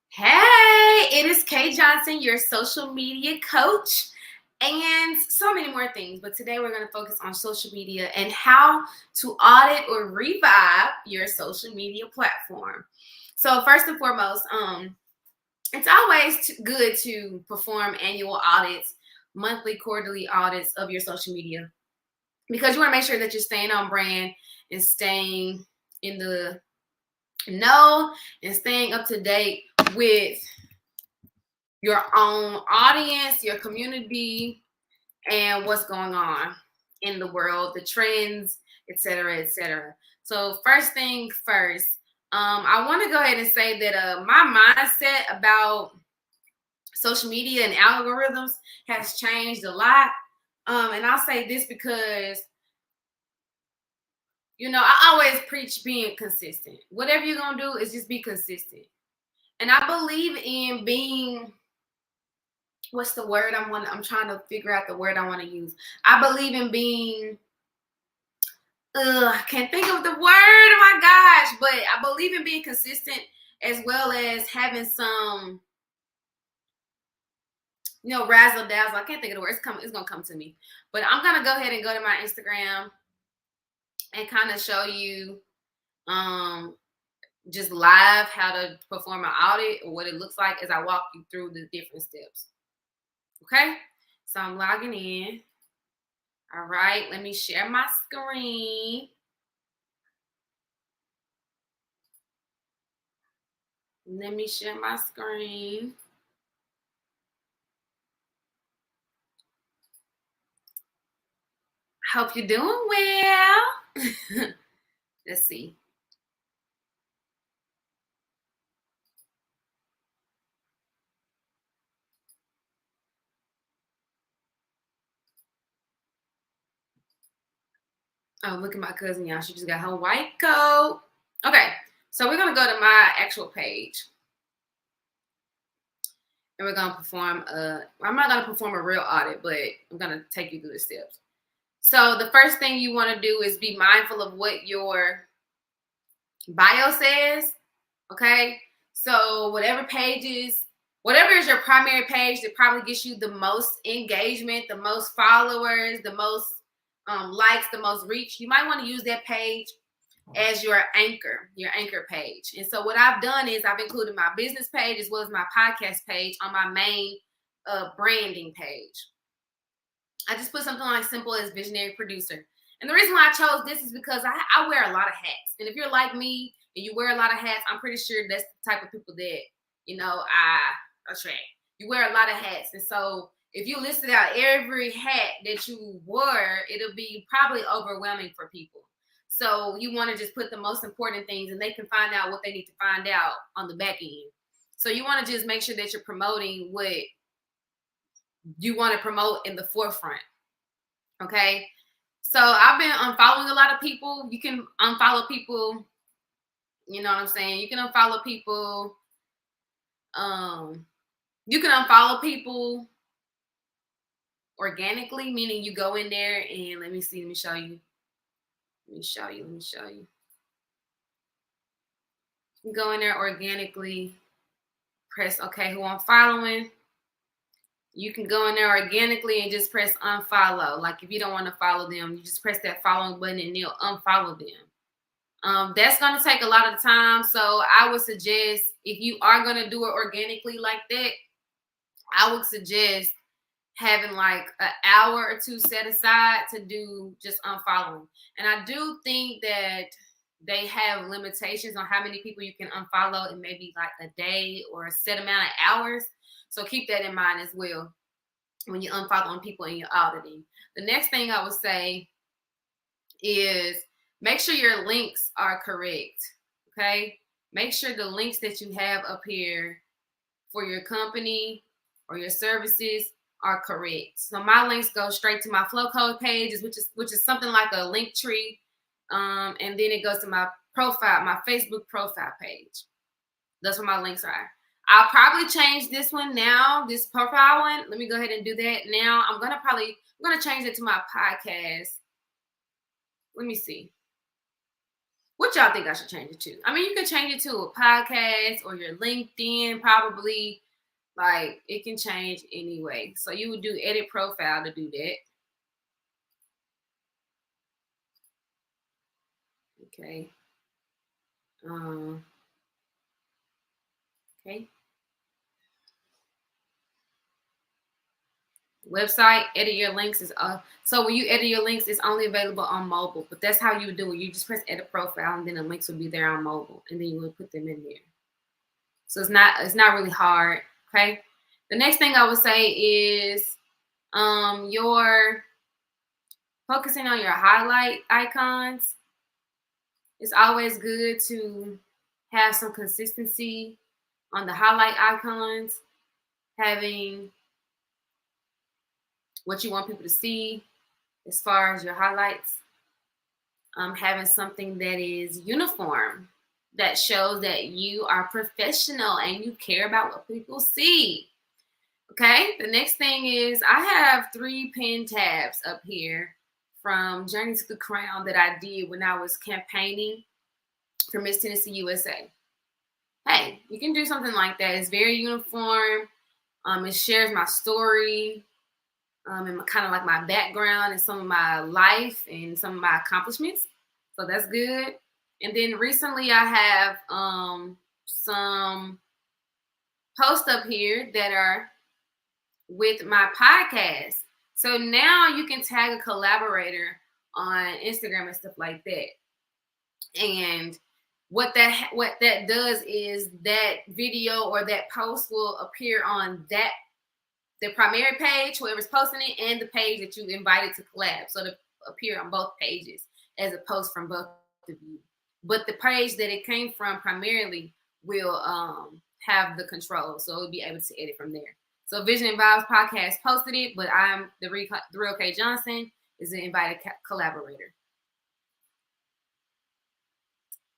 Hey, it is Kay Johnson, your social media coach, and so many more things. But today we're going to focus on social media and how to audit or revive your social media platform. So first and foremost, it's always good to perform annual audits, monthly, quarterly audits of your social media, because you want to make sure that you're staying on brand and staying in the know and staying up to date with your own audience, your community, and what's going on in the world, the trends, etc., etc. So first thing first, I want to go ahead and say that my mindset about social media and algorithms has changed a lot. And I'll say this because I always preach being consistent. Whatever you're gonna do is just be consistent. And I believe in being, what's the word I'm trying to figure out the word I want to use. I believe in being, I can't think of the word, oh my gosh, but I believe in being consistent as well as having some, razzle dazzle. I can't think of the word. It's gonna come to me. But I'm gonna go ahead and go to my Instagram and kind of show you just live how to perform an audit or what it looks like as I walk you through the different steps. Okay, so I'm logging in. All right, let me share my screen. Let me share my screen. Hope you're doing well. Let's see. Oh, look at my cousin, y'all. She just got her white coat. Okay, so we're gonna go to my actual page. And we're gonna perform I'm not gonna perform a real audit, but I'm gonna take you through the steps. So the first thing you want to do is be mindful of what your bio says. Okay, so whatever is your primary page that probably gets you the most engagement, the most followers, the most likes, the most reach, you might want to use that page as your anchor page. And so what I've done is I've included my business page as well as my podcast page on my main branding page. I just put something like simple as visionary producer. And the reason why I chose this is because I wear a lot of hats. And if you're like me and you wear a lot of hats, I'm pretty sure that's the type of people that, I attract. You wear a lot of hats. And so if you listed out every hat that you wore, it'll be probably overwhelming for people. So you want to just put the most important things and they can find out what they need to find out on the back end. So you want to just make sure that you're promoting what you want to promote in the forefront. Okay. So I've been unfollowing a lot of people. You can unfollow people. You know what I'm saying? You can unfollow people. You can unfollow people organically, meaning you go in there and let me show you. You can go in there organically, press okay, who I'm following. You can go in there organically and just press unfollow. Like if you don't want to follow them, you just press that following button and they'll unfollow them. That's going to take a lot of time. So I would suggest if you are going to do it organically like that, I would suggest having like an hour or two set aside to do just unfollowing. And I do think that they have limitations on how many people you can unfollow in maybe like a day or a set amount of hours. So keep that in mind as well when you're unfollowing people and you're auditing. The next thing I would say is make sure your links are correct. Okay? Make sure the links that you have up here for your company or your services are correct. So my links go straight to my flow code pages, which is something like a link tree. And then it goes to my profile, my Facebook profile page. That's where my links are. I'll probably change this one now, this profile one. Let me go ahead and do that now. I'm gonna change it to my podcast. Let me see. What y'all think I should change it to? I mean, you can change it to a podcast or your LinkedIn, probably. Like, it can change anyway. So you would do edit profile to do that. Okay. Okay. Website, edit your links is so when you edit your links, it's only available on mobile. But that's how you would do it. You just press edit profile, and then the links will be there on mobile, and then you would put them in there. So it's not really hard. Okay. The next thing I would say is your focusing on your highlight icons. It's always good to have some consistency on the highlight icons, having what you want people to see as far as your highlights, having something that is uniform, that shows that you are professional and you care about what people see. Okay, the next thing is I have 3 pin tabs up here from Journey to the Crown that I did when I was campaigning for Miss Tennessee USA. Hey, you can do something like that. It's very uniform. It shares my story, and kind of like my background and some of my life and some of my accomplishments. So that's good. And then recently I have some posts up here that are with my podcast. So now you can tag a collaborator on Instagram and stuff like that. And what that does is that video or that post will appear on the primary page, whoever's posting it, and the page that you invited to collab. So it'll appear on both pages as a post from both of you. But the page that it came from primarily will have the control, so it'll be able to edit from there. So Vision and Vibes Podcast posted it, but I'm the Real K Johnson is an invited collaborator.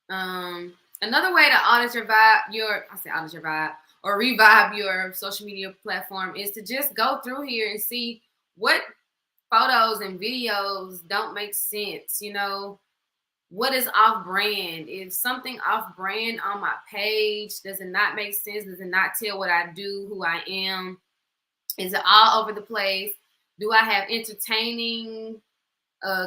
Another way to audit your vibe or revive your social media platform is to just go through here and see what photos and videos don't make sense. You know, what is off brand? If something off brand on my page, does it not make sense? Does it not tell what I do, who I am? Is it all over the place? Do I have entertaining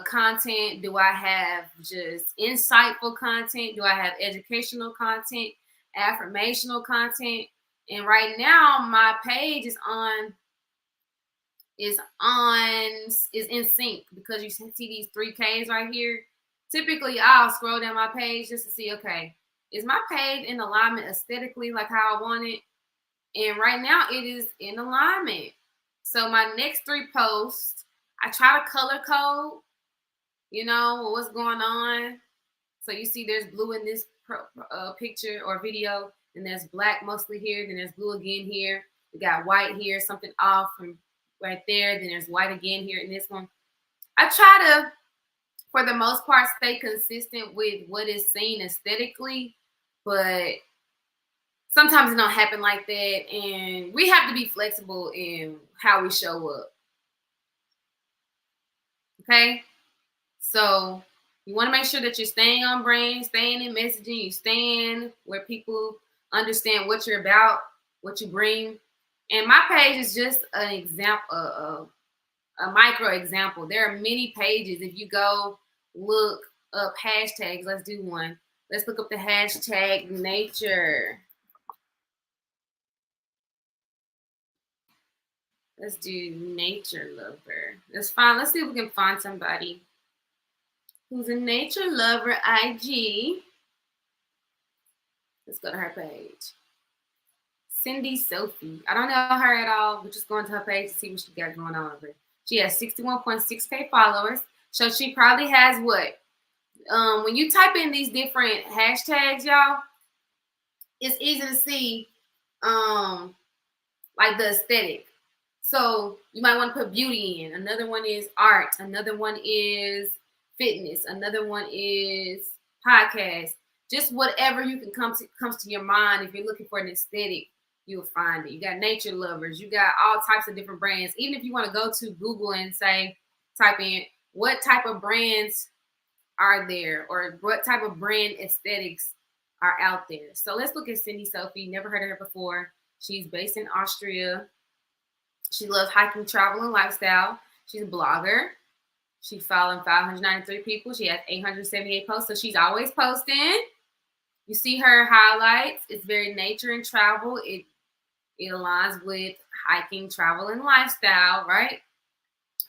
content? Do I have just insightful content? Do I have educational content, affirmational content? And right now my page is in sync because you see these 3Ks right here. Typically I'll scroll down my page just to see, okay, is my page in alignment aesthetically like how I want it? And right now it is in alignment. So my next 3 posts, I try to color code, you know, what's going on. So you see there's blue in this picture or video, and there's black mostly here, then there's blue again here. We got white here, something off from right there. Then there's white again here in this one. I try to, for the most part, stay consistent with what is seen aesthetically, but sometimes it don't happen like that, and we have to be flexible in how we show up. Okay? So you want to make sure that you're staying on brand, staying in messaging, you staying where people understand what you're about, what you bring. And my page is just an example, a micro example. There are many pages. If you go look up hashtags, let's do one. Let's look up the hashtag nature. Let's do nature lover. Let's see if we can find somebody who's a nature lover IG. Let's go to her page. Cindy Sophie. I don't know her at all. We're just going to her page to see what she got going on. But she has 61.6K followers. So she probably has what? When you type in these different hashtags, y'all, it's easy to see like the aesthetic. So you might want to put beauty in. Another one is art. Another one is fitness. Another one is podcast. Just whatever you can comes to your mind. If you're looking for an aesthetic, you'll find it. You got nature lovers. You got all types of different brands. Even if you want to go to Google and type in what type of brands are there, or what type of brand aesthetics are out there. So let's look at Cindy Sophie. Never heard of her before. She's based in Austria. She loves hiking, travel, and lifestyle. She's a blogger. She's following 593 people. She has 878 posts, so she's always posting. You see her highlights. It's very nature and travel. It aligns with hiking, travel, and lifestyle, right?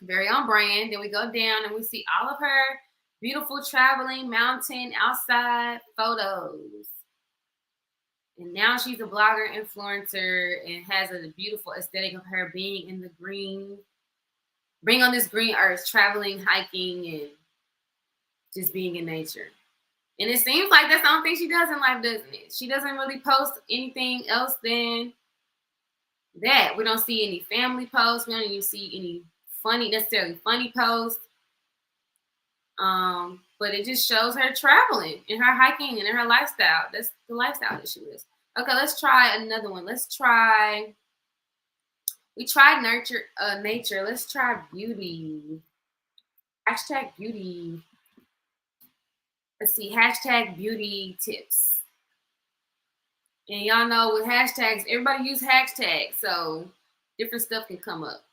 Very on brand. Then we go down and we see all of her beautiful traveling, mountain, outside photos. And now she's a blogger, influencer, and has a beautiful aesthetic of her being in the green, being on this green earth, traveling, hiking, and just being in nature. And it seems like that's the only thing she does in life, doesn't it? She doesn't really post anything else than that. We don't see any family posts. We don't even see any necessarily funny posts. But it just shows her traveling and her hiking and her lifestyle. That's the lifestyle that she lives. Okay, let's try another one. We tried nature. Let's try beauty. Hashtag beauty. Let's see, hashtag beauty tips. And y'all know with hashtags, everybody use hashtags, so different stuff can come up.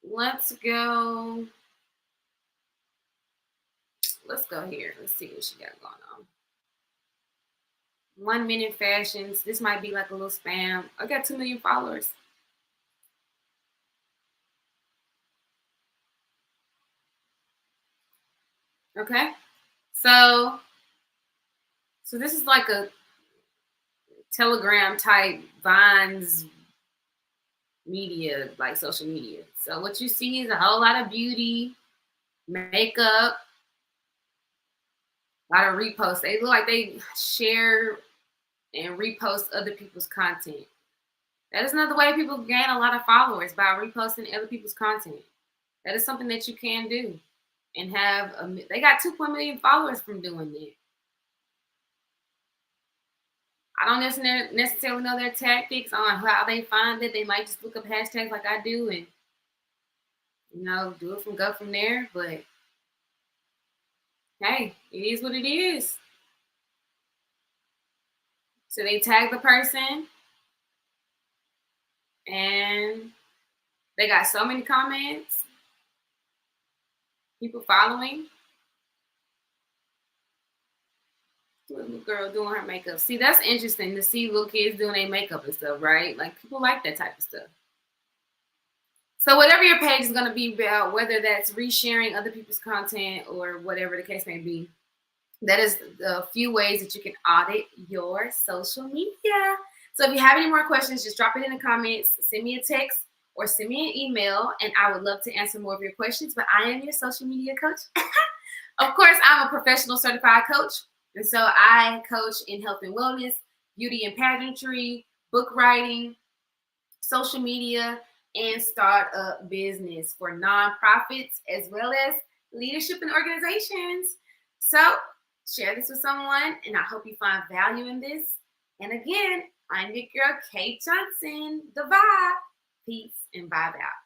Let's go here. Let's see what she got going on. 1 minute fashions. This might be like a little spam. I got 2 million followers. Okay. So this is like a Telegram type Vines media, like social media. So what you see is a whole lot of beauty, makeup, a lot of reposts. They look like they share and repost other people's content. That is another way people gain a lot of followers, by reposting other people's content. That is something that you can do, and they got 2 million followers from doing that. I don't necessarily know their tactics on how they find it. They might just look up hashtags like I do and, go from there. But hey, it is what it is. So they tag the person and they got so many comments, people following. Little girl doing her makeup. See, that's interesting to see little kids doing their makeup and stuff, right? Like, people like that type of stuff. So whatever your page is going to be about, whether that's resharing other people's content or whatever the case may be, that is the few ways that you can audit your social media. So if you have any more questions, just drop it in the comments, send me a text, or send me an email, and I would love to answer more of your questions. But I am your social media coach. Of course, I'm a professional certified coach. And so I coach in health and wellness, beauty and pageantry, book writing, social media, and startup business for nonprofits, as well as leadership and organizations. So share this with someone, and I hope you find value in this. And again, I'm your girl, Kate Johnson, the Vibe. Peace and vibe out.